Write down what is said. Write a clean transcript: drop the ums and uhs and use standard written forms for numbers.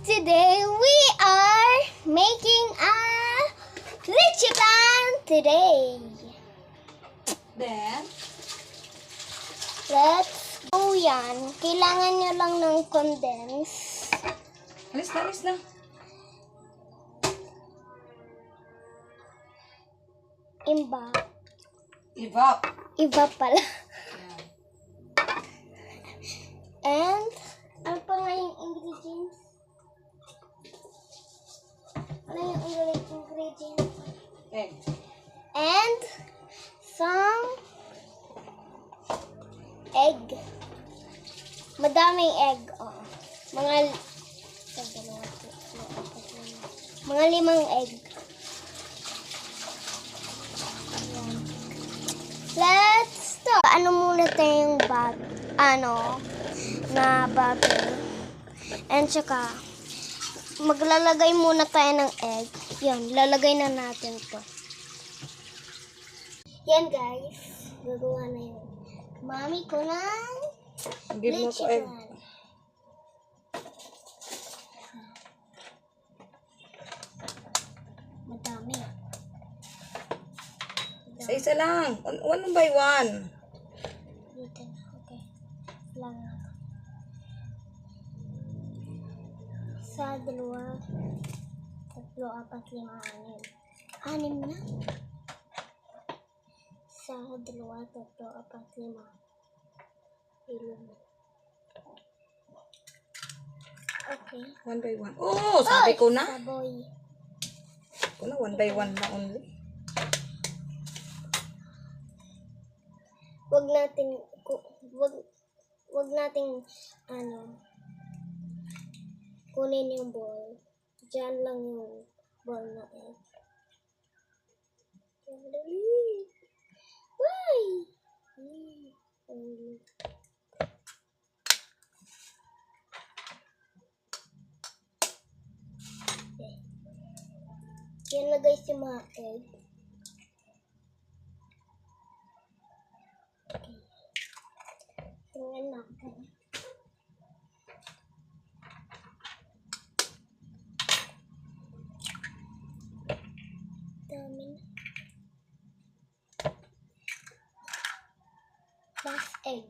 Today we are making a lychee pan today. Then, Let's go yan. Kailangan nyo lang ng condense. alis na. Evap. Iba pala. Yan. And, ano pa nga yung ingredients? Ano yung ingredients? Egg. And, some egg. Madaming egg. Oh. Mga 5 egg. Ayan. Let's start. Ano muna tayong bubble. And saka, maglalagay muna tayo ng egg. Yan, lalagay na natin to. Yan guys, gagawa na yun. Mami ko ng Give mo ko egg. pan. Madami. Isa lang. One by one. Dito na, okay. Lang na. Isa, 2, 3, 4, 5, 6. 6 na. Isa, 2, 3, 4, 5. 6. Okay. One by one. Oh, sabi ko na. Saboy. One by one na only. Wag nating kunin yung ball. Diyan lang yung ball na egg. Why? Yan na guys yung mga egg. Tingnan natin. Dami na. Last egg.